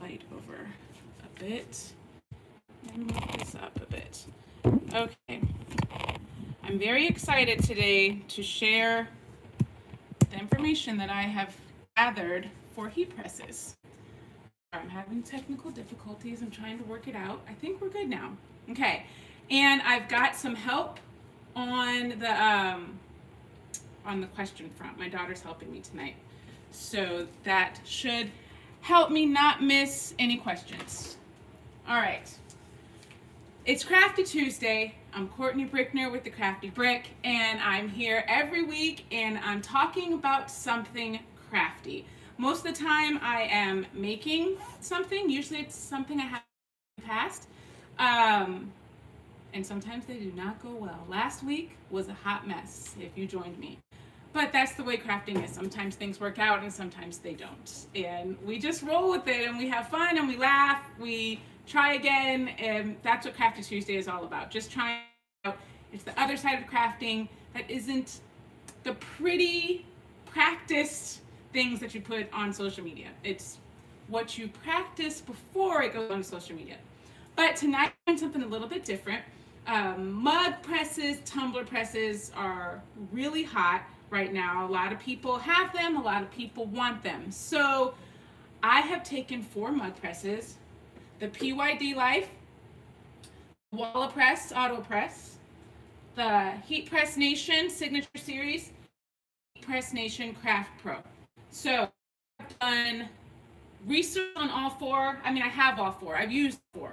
light over a bit and move this up a bit. Okay, I'm very excited today to share the information that I have gathered for heat presses. I'm having technical difficulties. I'm trying to work it out. I think we're good now. Okay, and I've got some help on the question front. My daughter's helping me tonight, so that should help me not miss any questions. All right, it's Crafty Tuesday. I'm Courtney Brickner with the Crafty Brick, and I'm here every week, and I'm talking about something crafty. Most of the time I am making something. Usually it's something I have in the past. And sometimes they do not go well. Last week was a hot mess if you joined me. But that's the way crafting is. Sometimes things work out and sometimes they don't. And we just roll with it and we have fun and we laugh, we try again, and that's what Crafty Tuesday is all about. Just trying out. It's the other side of crafting that isn't the pretty practiced things that you put on social media. It's what you practice before it goes on social media. But tonight I'm doing something a little bit different. Mug presses, tumbler presses are really hot right now. A lot of people have them, a lot of people want them. So I have taken 4 mug presses, the PYD LIfe, HTW Auto Press, the Heat Press Nation Signature Series, Heat Press Nation Craft Pro. So I've done research on all 4. I mean, I have all 4. I've used 4.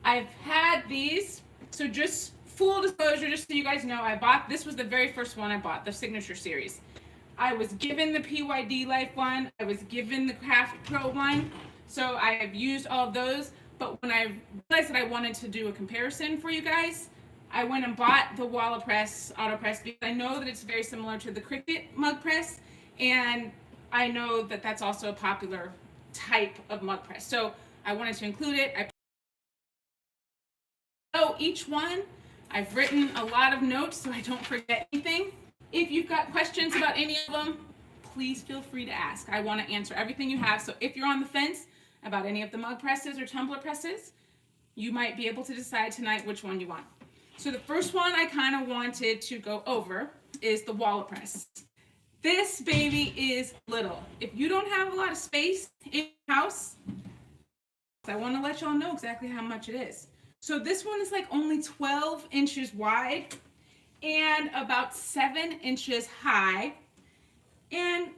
I've had these, so just full disclosure, just so you guys know, this was the very first one I bought, the Signature Series. I was given the PYD LIfe one, I was given the Craft Pro one, so I have used all of those, but when I realized that I wanted to do a comparison for you guys, I went and bought the HTW Auto Press because I know that it's very similar to the Cricut mug press, and I know that that's also a popular type of mug press. So I wanted to include it. Each one, I've written a lot of notes so I don't forget anything. If you've got questions about any of them, please feel free to ask. I want to answer everything you have. So if you're on the fence about any of the mug presses or tumbler presses, you might be able to decide tonight which one you want. So the first one I kind of wanted to go over is the HTW Press. This baby is little. If you don't have a lot of space in your house, I want to let y'all know exactly how much it is. So this one is like only 12 inches wide and about 7 inches high. And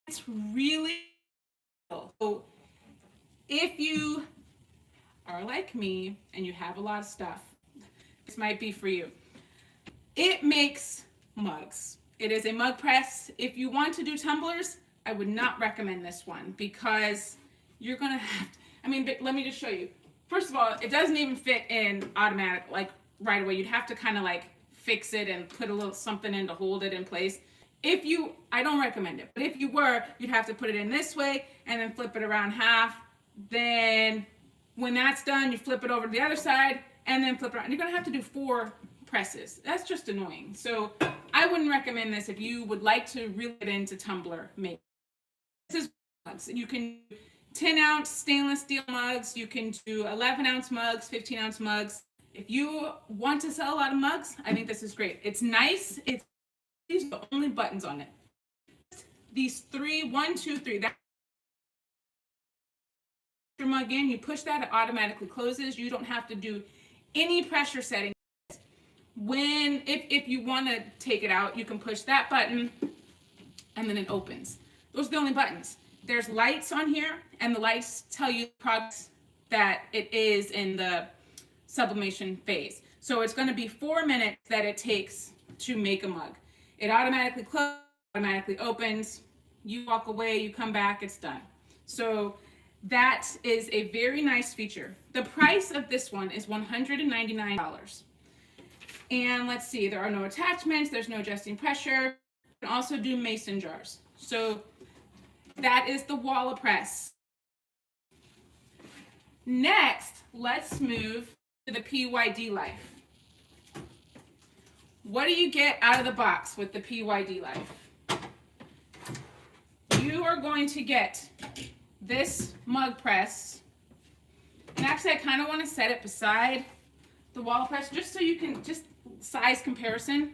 it's really little. So if you are like me and you have a lot of stuff, this might be for you. It makes mugs. It is a mug press. If you want to do tumblers, I would not recommend this one because you're gonna have to, let me just show you. First of all, it doesn't even fit in automatic, like right away. You'd have to kind of like fix it and put a little something in to hold it in place. I don't recommend it, but if you were, you'd have to put it in this way and then flip it around half. Then when that's done, you flip it over to the other side and then flip it around. You're gonna have to do 4 presses. That's just annoying. So I wouldn't recommend this if you would like to really get into tumbler making. This is mugs. You can 10-ounce stainless steel mugs. You can do 11-ounce mugs, 15-ounce mugs. If you want to sell a lot of mugs, I think this is great. It's nice. These are the only buttons on it. These 3, 1, 2, 3. That's your mug in. You push that, it automatically closes. You don't have to do any pressure setting. If you want to take it out, you can push that button and then it opens. Those are the only buttons. There's lights on here, and the lights tell you the products that it is in the sublimation phase. So it's going to be 4 minutes that it takes to make a mug. It automatically closes, automatically opens. You walk away, you come back, it's done. So that is a very nice feature. The price of this one is $199. And let's see, there are no attachments, there's no adjusting pressure. You can also do mason jars. So that is the HTW Press. Next, let's move to the PYD LIfe. What do you get out of the box with the PYD LIfe? You you are going to get this mug press, and actually I kind of want to set it beside the wall press just so you can, just size comparison,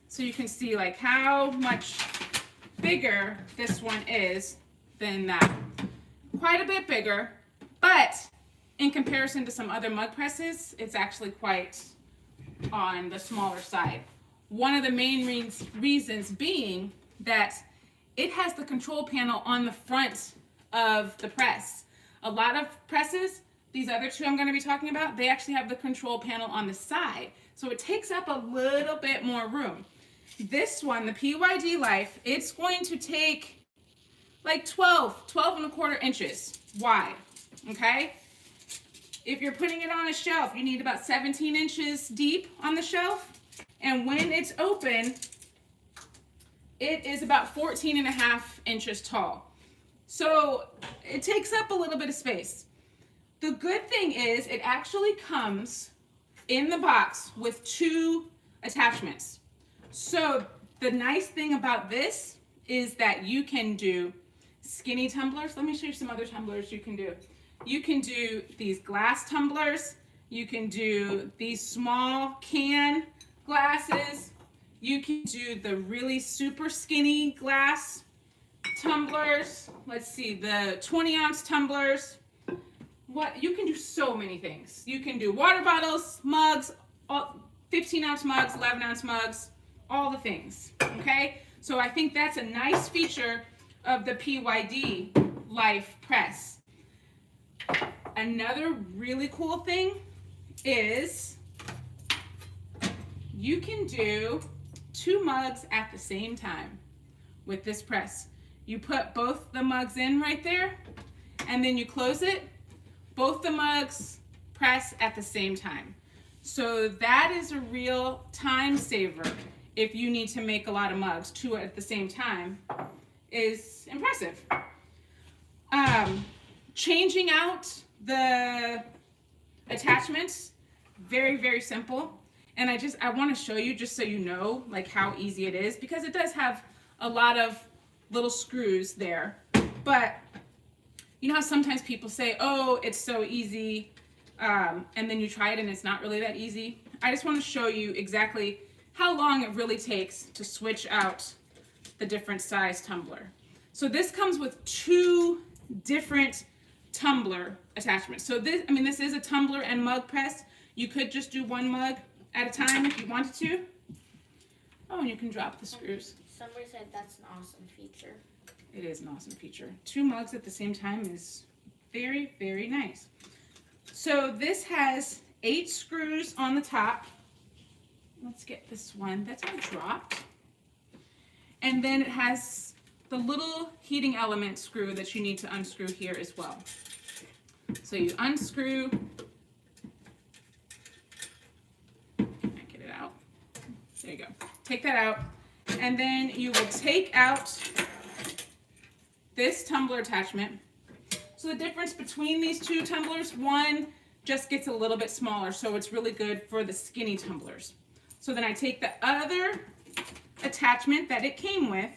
so you can see like how much bigger this one is than that. Quite a bit bigger, but in comparison to some other mug presses, it's actually quite on the smaller side. One of the main reasons being that it has the control panel on the front of the press. A lot of presses, these other two I'm going to be talking about, they actually have the control panel on the side. So it takes up a little bit more room. This one, the PYD LIfe, it's going to take like 12 and a quarter inches wide, okay? If you're putting it on a shelf, you need about 17 inches deep on the shelf. And when it's open, it is about 14 and a half inches tall. So it takes up a little bit of space. The good thing is it actually comes in the box with 2 attachments. So the nice thing about this is that you can do skinny tumblers. Let me show you some other tumblers you can do. You can do these glass tumblers. You can do these small can glasses. You can do the really super skinny glass tumblers. Let's see, the 20-ounce tumblers. You can do so many things. You can do water bottles, mugs, 15-ounce mugs, 11-ounce mugs, all the things, okay? So I think that's a nice feature of the PYD LIfe press. Another really cool thing is you can do 2 mugs at the same time with this press. You put both the mugs in right there, and then you close it. Both the mugs press at the same time. So that is a real time saver. If you need to make a lot of mugs, 2 at the same time is impressive. Changing out the attachments, very, very simple. And I want to show you just so you know like how easy it is, because it does have a lot of little screws there. But you know how sometimes people say, oh, it's so easy, and then you try it and it's not really that easy? I just want to show you exactly how long it really takes to switch out the different size tumbler. So this comes with 2 different tumbler attachments. So this is a tumbler and mug press. You could just do 1 mug at a time if you wanted to. Oh, and you can drop the screws. Somebody said that's an awesome feature. It is an awesome feature. 2 mugs at the same time is very, very nice. So this has 8 screws on the top. Let's get this one. That's all dropped. And then it has the little heating element screw that you need to unscrew here as well. So you unscrew. Get it out. There you go. Take that out. And then you will take out this tumbler attachment. So the difference between these 2 tumblers, one just gets a little bit smaller, so it's really good for the skinny tumblers. So then I take the other attachment that it came with.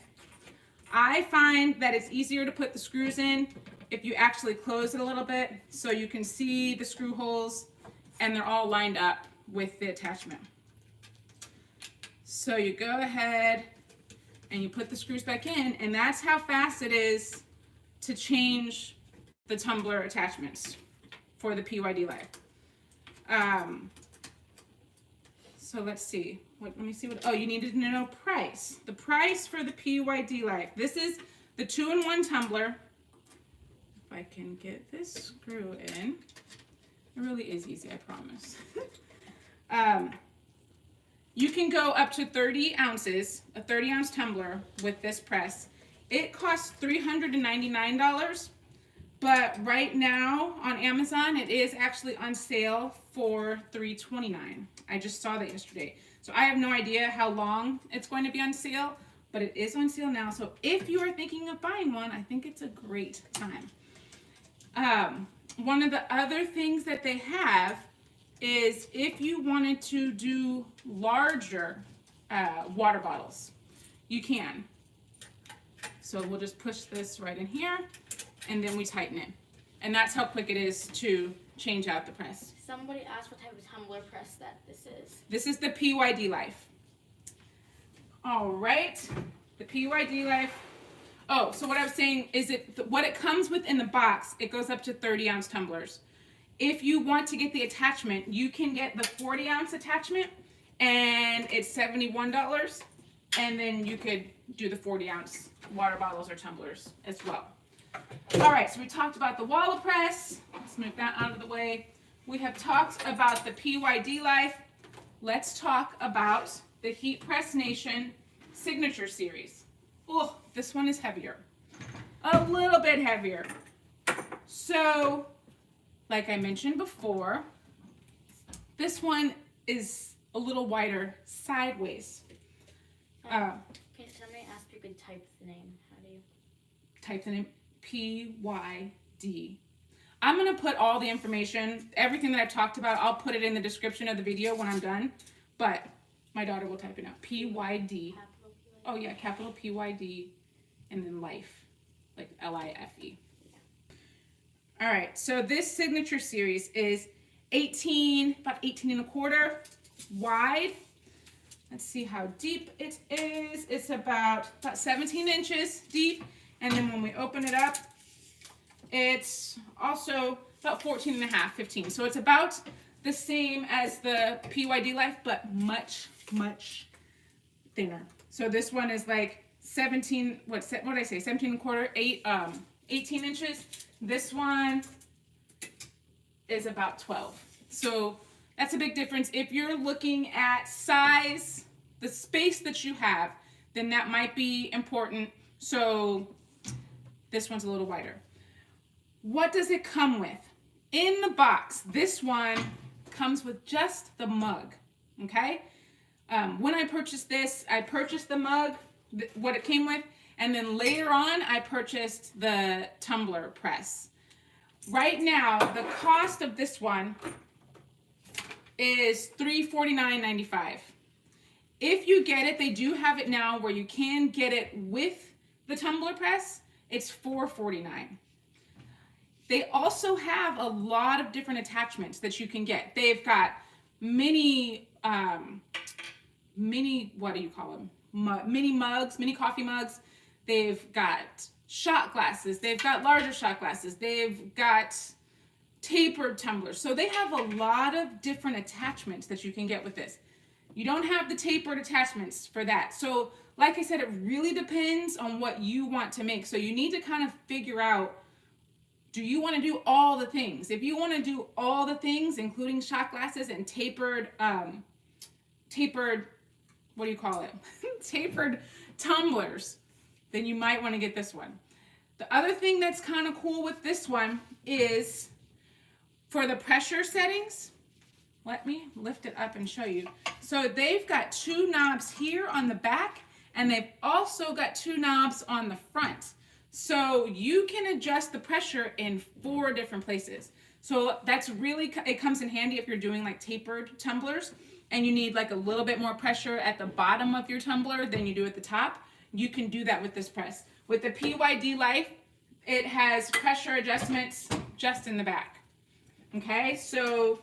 I find that it's easier to put the screws in if you actually close it a little bit, so you can see the screw holes and they're all lined up with the attachment. So you go ahead and you put the screws back in, and that's how fast it is to change the tumbler attachments for the PYD LIfe. So let's see. Let me see what. Oh, you needed to know price. The price for the PYD LIfe. This is the 2-in-1 tumbler. If I can get this screw in, it really is easy, I promise. You can go up to 30 ounces, a 30-ounce tumbler with this press. It costs $399, but right now on Amazon, it is actually on sale for $329. I just saw that yesterday. So I have no idea how long it's going to be on sale, but it is on sale now. So if you are thinking of buying one, I think it's a great time. One of the other things that they have is if you wanted to do larger water bottles, you can. So we'll just push this right in here, and then we tighten it. And that's how quick it is to change out the press. Somebody asked what type of tumbler press that this is. This is the PYD LIfe. All right, the PYD LIfe. Oh, so what I was saying is what it comes with in the box, it goes up to 30-ounce tumblers. If you want to get the attachment, you can get the 40-ounce attachment, and it's $71. And then you could do the 40-ounce water bottles or tumblers as well. All right, so we talked about the Auto Press. Let's move that out of the way. We have talked about the PYD LIfe. Let's talk about the Heat Press Nation Signature Series. Oh, this one is heavier. A little bit heavier. So, like I mentioned before, this one is a little wider sideways. Okay, somebody asked if you could type the name. How do you? Type the name PYD. I'm going to put all the information, everything that I've talked about, I'll put it in the description of the video when I'm done. But my daughter will type it out. PYD. Oh yeah, capital PYD and then life, like LIFE. All right, so this signature series is about 18 and a quarter wide. Let's see how deep it is. It's about 17 inches deep. And then when we open it up, it's also about 14 and a half, 15. So it's about the same as the PYD LIfe, but much, much thinner. So this one is like 17, what did I say? 17 and a quarter, 18 inches. This one is about 12. So that's a big difference. If you're looking at size, the space that you have, then that might be important. So this one's a little wider. What does it come with? In the box, this one comes with just the mug, okay? When I purchased this, I purchased the mug, what it came with, and then later on, I purchased the tumbler press. Right now, the cost of this one is $349.95. If you get it, they do have it now where you can get it with the tumbler press. It's $449. They also have a lot of different attachments that you can get. They've got mini, what do you call them? Mini mugs, mini coffee mugs. They've got shot glasses. They've got larger shot glasses. They've got tapered tumblers. So they have a lot of different attachments that you can get with this. You don't have the tapered attachments for that. So like I said, it really depends on what you want to make. So you need to kind of figure out, do you want to do all the things? If you want to do all the things, including shot glasses and tapered, what do you call it? Tapered tumblers, then you might want to get this one. The other thing that's kind of cool with this one is for the pressure settings. Let me lift it up and show you. So they've got two knobs here on the back, and they've also got two knobs on the front. So you can adjust the pressure in 4 different places. So that's really, it comes in handy if you're doing like tapered tumblers and you need like a little bit more pressure at the bottom of your tumbler than you do at the top. You can do that with this press. With the PYD LIfe, it has pressure adjustments just in the back. Okay, so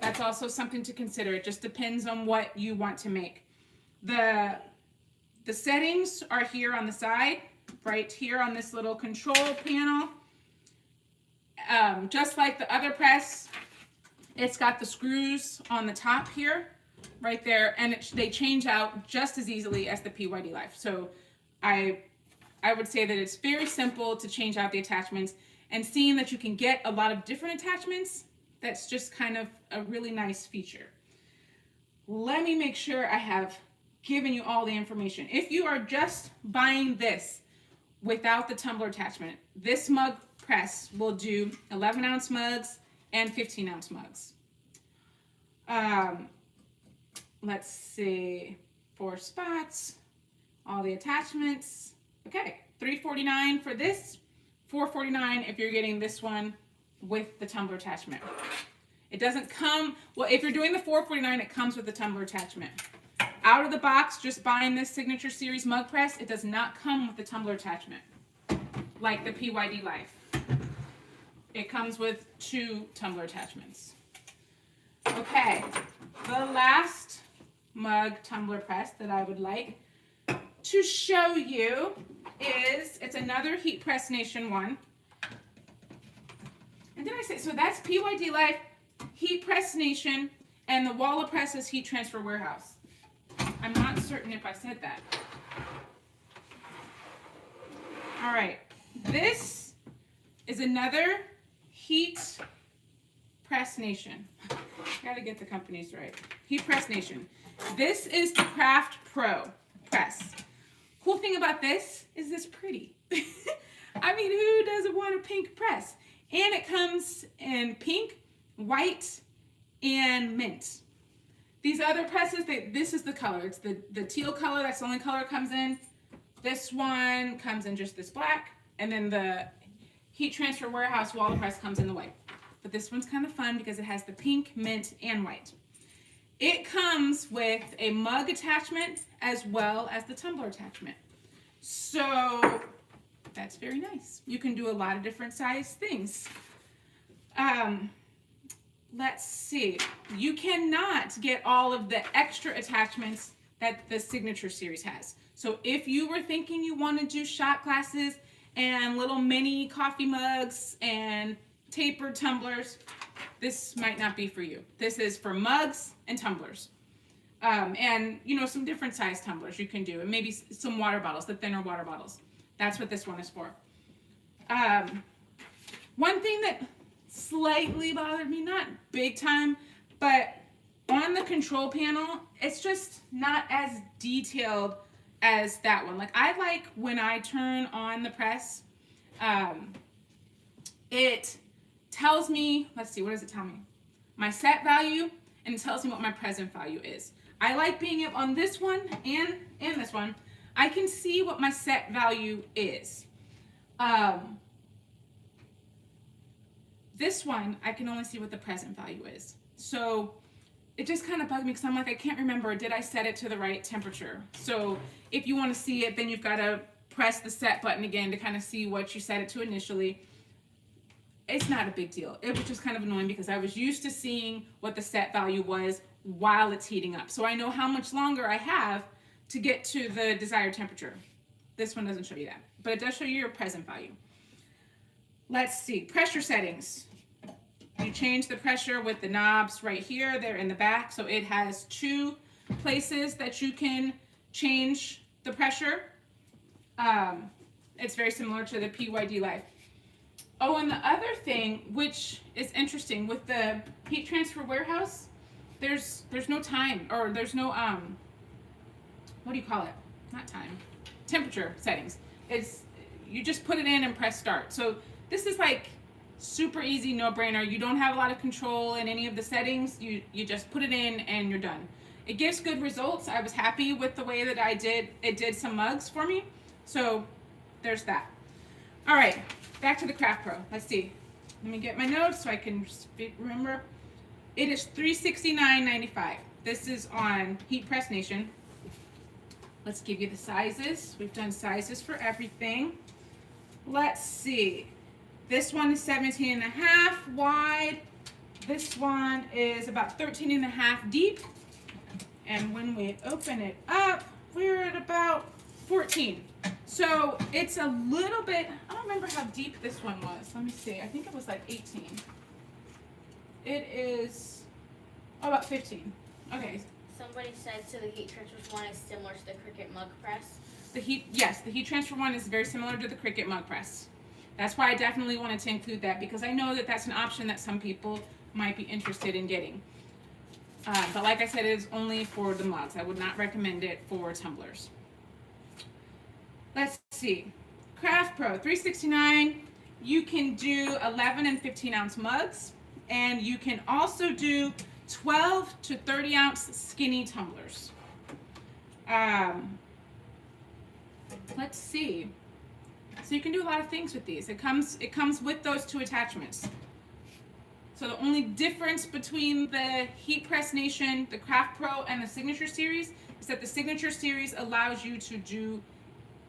that's also something to consider. It just depends on what you want to make. The settings are here on the side, right here on this little control panel. Just like the other press, it's got the screws on the top here, right there, and they change out just as easily as the PYD LIfe. So I would say that it's very simple to change out the attachments, and seeing that you can get a lot of different attachments, that's just kind of a really nice feature. Let me make sure I have given you all the information. If you are just buying this without the tumbler attachment, this mug press will do 11-ounce mugs and 15-ounce mugs. Let's see, 4 spots, all the attachments. Okay, $349 for this, $449 if you're getting this one with the tumbler attachment. It doesn't come, well, if you're doing the $449, it comes with the tumbler attachment. out of the box, just buying this Signature Series mug press, it does not come with the tumbler attachment, like the PYD LIfe. It comes with 2 tumbler attachments. Okay, the last mug tumbler press that I would like to show you is, it's another Heat Press Nation one. And did I say, so that's PYD LIfe, Heat Press Nation, and the Auto Press is Heat Transfer Warehouse. I'm not certain if I said that. All right, this is another Heat Press Nation. Gotta get the companies right. Heat Press Nation. This is the Craft Pro press. Cool thing about this is it's pretty. I mean, who doesn't want a pink press? And it comes in pink, white, and mint. These other presses, this is the color. It's the teal color. That's the only color it comes in. This one comes in just this black. And then the Heat Transfer Warehouse Auto Press comes in the white. But this one's kind of fun because it has the pink, mint, and white. It comes with a mug attachment as well as the tumbler attachment. So that's very nice. You can do a lot of different size things. Let's see. You cannot get all of the extra attachments that the Signature Series has. So if you were thinking you want to do shot glasses and little mini coffee mugs and tapered tumblers, this might not be for you. This is for mugs and tumblers. And, you know, some different size tumblers you can do. And maybe some water bottles, the thinner water bottles. That's what this one is for. One thing that slightly bothered me, not big time, but on the control panel, it's just not as detailed as that one. Like, I like when I turn on the press, it tells me, let's see, what does it tell me? My set value, and it tells me what my present value is. I like being able, on this one and this one, I can see what my set value is. This one, I can only see what the present value is. So it just kind of bugged me because I'm like, I can't remember, did I set it to the right temperature? So if you want to see it, then you've got to press the set button again to kind of see what you set it to initially. It's not a big deal. It was just kind of annoying because I was used to seeing what the set value was while it's heating up. So I know how much longer I have to get to the desired temperature. This one doesn't show you that, but it does show you your present value. Let's see, pressure settings. You change the pressure with the knobs right here. They're in the back, so it has 2 places that you can change the pressure. It's very similar to the PYD LIfe. Oh, and the other thing, which is interesting, with the Heat Transfer Warehouse, there's no time, or there's no, what do you call it? Not time. Temperature settings. It's, you just put it in and press start. So this is like super easy, no-brainer. You don't have a lot of control in any of the settings. You just put it in and you're done. It gives good results. I was happy with the way that it did some mugs for me. So there's that. All right, back to the Craft Pro. Let's see. Let me get my notes so I can remember. It is $369.95. This is on Heat Press Nation. Let's give you the sizes. We've done sizes for everything. Let's see. This one is 17.5 wide. This one is about 13.5 deep. And when we open it up, we're at about 14. So it's a little bit, I don't remember how deep this one was. Let me see. I think it was like 18. It is about 15. Okay. Somebody said so the Heat Transfer one is similar to the Cricut mug press. Yes, the Heat Transfer one is very similar to the Cricut mug press. That's why I definitely wanted to include that, because I know that that's an option that some people might be interested in getting. But like I said, it is only for the mugs. I would not recommend it for tumblers. Let's see. Craft Pro, $369. You can do 11 and 15 ounce mugs, and you can also do 12 to 30 ounce skinny tumblers. Let's see. So you can do a lot of things with these. It comes with those 2 attachments. So the only difference between the Heat Press Nation, the Craft Pro, and the Signature Series is that the Signature Series allows you to do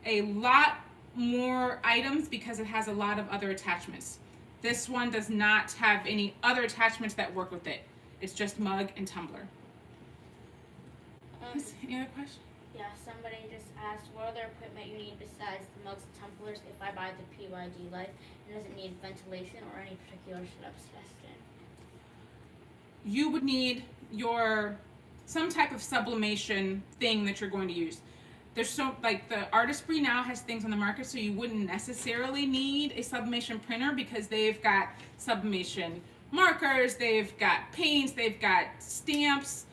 a lot more items because it has a lot of other attachments. This one does not have any other attachments that work with it. It's just mug and tumbler. Any other questions? Yeah, somebody just asked what other equipment you need besides the mugs and tumblers if I buy the PYD LIfe, and does it need ventilation or any particular setup suggestion? You would need some type of sublimation thing that you're going to use. There's like the Artistry now has things on the market, so you wouldn't necessarily need a sublimation printer because they've got sublimation markers, they've got paints, they've got stamps.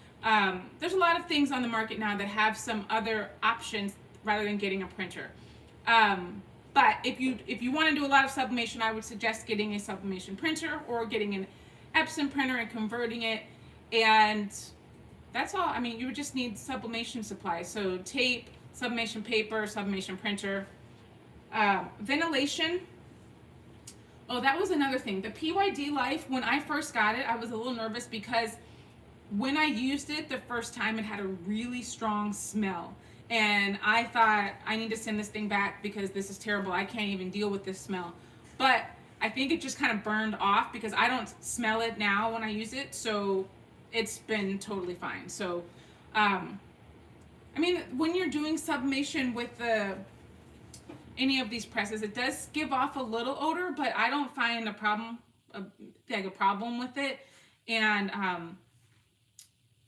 There's a lot of things on the market now that have some other options rather than getting a printer. But if you want to do a lot of sublimation, I would suggest getting a sublimation printer or getting an Epson printer and converting it. And that's all. I mean, you would just need sublimation supplies. So tape, sublimation paper, sublimation printer. Ventilation. Oh, that was another thing. The PYD LIfe, when I first got it, I was a little nervous because when I used it the first time, it had a really strong smell. And I thought, I need to send this thing back because this is terrible. I can't even deal with this smell. But I think it just kind of burned off because I don't smell it now when I use it. So it's been totally fine. So, I mean, when you're doing sublimation with any of these presses, it does give off a little odor, but I don't find a problem with it. And,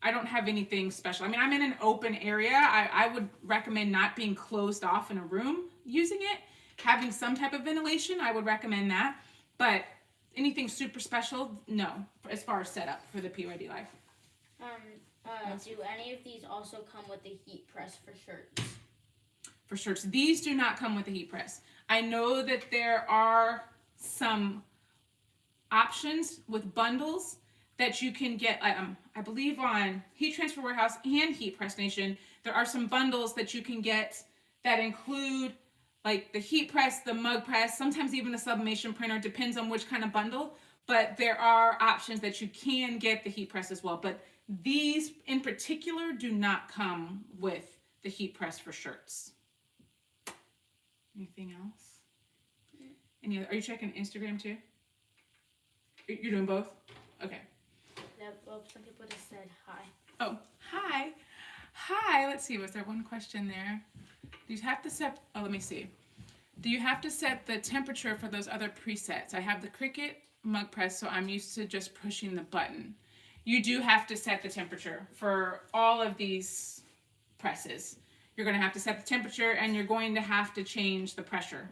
I don't have anything special. I mean, I'm in an open area. I would recommend not being closed off in a room using it. Having some type of ventilation, I would recommend that. But anything super special, no, as far as setup for the PYD LIfe. Do any of these also come with a heat press for shirts? For shirts, these do not come with a heat press. I know that there are some options with bundles that you can get, I believe on Heat Transfer Warehouse and Heat Press Nation, there are some bundles that you can get that include like the heat press, the mug press, sometimes even a sublimation printer, depends on which kind of bundle, but there are options that you can get the heat press as well. But these in particular do not come with the heat press for shirts. Anything else? Are you checking Instagram too? You're doing both? Okay. Well, some people just said hi. Oh, hi. Hi. Let's see. Was there one question there? Do you have to set? Oh, let me see. Do you have to set the temperature for those other presets? I have the Cricut mug press, so I'm used to just pushing the button. You do have to set the temperature for all of these presses. You're going to have to set the temperature, and you're going to have to change the pressure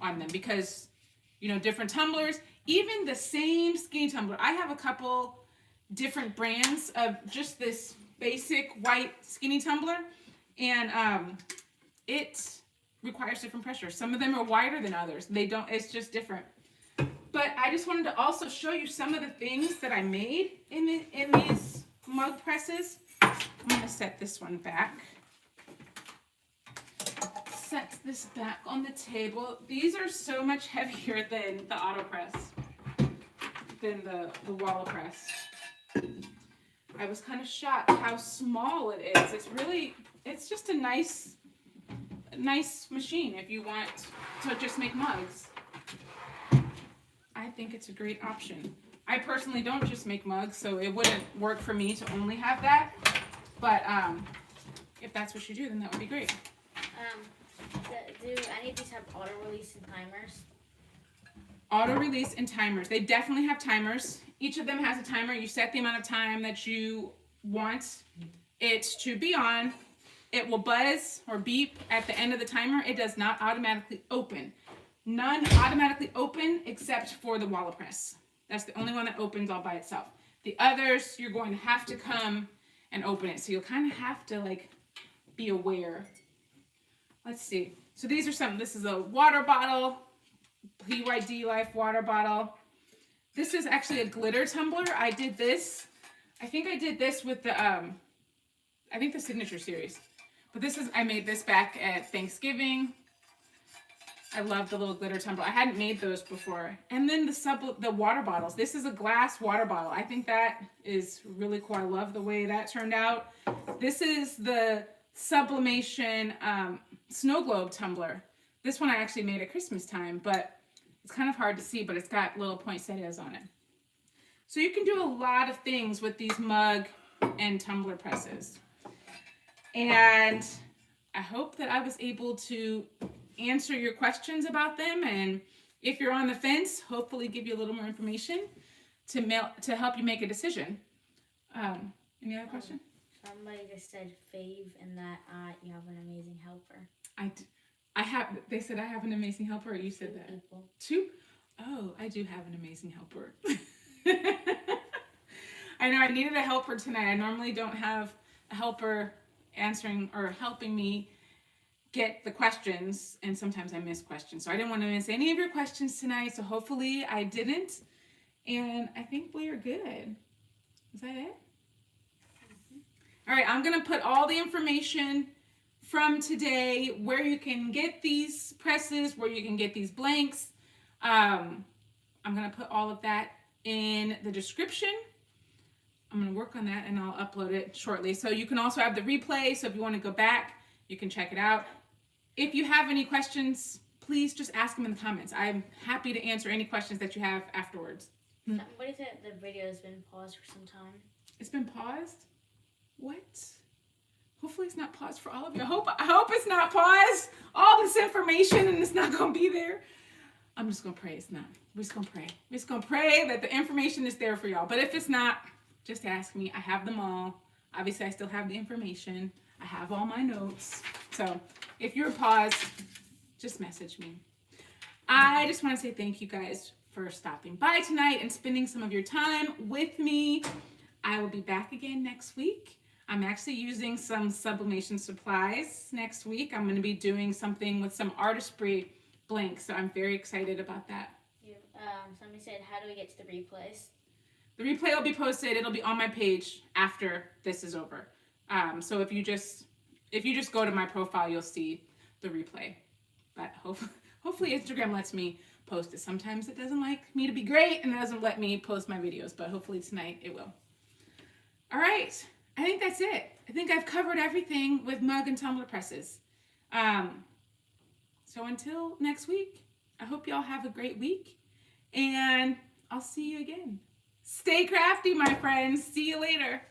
on them because, you know, different tumblers, even the same skinny tumbler. I have a couple different brands of just this basic white skinny tumbler, and it requires different pressure. Some of them are wider than others. They don't, it's just different. But I just wanted to also show you some of the things that I made in these mug presses. I'm going to set this one back. Set this back on the table. These are so much heavier than the auto press, than the wall press. I was kind of shocked how small it is. It's just a nice machine if you want to just make mugs. I think it's a great option. I personally don't just make mugs, so it wouldn't work for me to only have that. But if that's what you do, then that would be great. Do any of these have auto release and timers? Auto release and timers. They definitely have timers. Each of them has a timer. You set the amount of time that you want it to be on. It will buzz or beep at the end of the timer. It does not automatically open. None automatically open except for the wall press. That's the only one that opens all by itself. The others, you're going to have to come and open it. So you'll kind of have to like be aware. Let's see. So these are some. This is a water bottle, PYD LIfe water bottle. This is actually a glitter tumbler. I did this. I think I did this with the I think the Signature Series. But I made this back at Thanksgiving. I love the little glitter tumbler. I hadn't made those before. And then the water bottles. This is a glass water bottle. I think that is really cool. I love the way that turned out. This is the sublimation snow globe tumbler. This one I actually made at Christmas time, but it's kind of hard to see, but it's got little poinsettias on it. So you can do a lot of things with these mug and tumbler presses. And I hope that I was able to answer your questions about them, and if you're on the fence, hopefully give you a little more information to help you make a decision. Any other question? Somebody just said fave and that you have an amazing helper. I have. They said I have an amazing helper. Or you said that. People. Two? Oh, I do have an amazing helper. I know I needed a helper tonight. I normally don't have a helper answering or helping me get the questions, and sometimes I miss questions. So I didn't want to miss any of your questions tonight. So hopefully I didn't. And I think we are good. Is that it? All right, I'm going to put all the information from today, where you can get these presses, where you can get these blanks. I'm going to put all of that in the description. I'm going to work on that and I'll upload it shortly. So you can also have the replay. So if you want to go back, you can check it out. If you have any questions, please just ask them in the comments. I'm happy to answer any questions that you have afterwards. Somebody said the video has been paused for some time. It's been paused? What? Hopefully it's not paused for all of you. I hope it's not paused. All this information and it's not going to be there. I'm just going to pray it's not. We're just going to pray. We're just going to pray that the information is there for y'all. But if it's not, just ask me. I have them all. Obviously, I still have the information. I have all my notes. So if you're paused, just message me. I just want to say thank you guys for stopping by tonight and spending some of your time with me. I will be back again next week. I'm actually using some sublimation supplies next week. I'm going to be doing something with some artistry blanks, so I'm very excited about that. Yeah. Somebody said, how do we get to the replays? The replay will be posted. It'll be on my page after this is over. So if you just go to my profile, you'll see the replay. But hopefully Instagram lets me post it. Sometimes it doesn't like me to be great and it doesn't let me post my videos, but hopefully tonight it will. All right, I think that's it. I think I've covered everything with mug and tumbler presses. So until next week, I hope y'all have a great week, and I'll see you again. Stay crafty, my friends. See you later.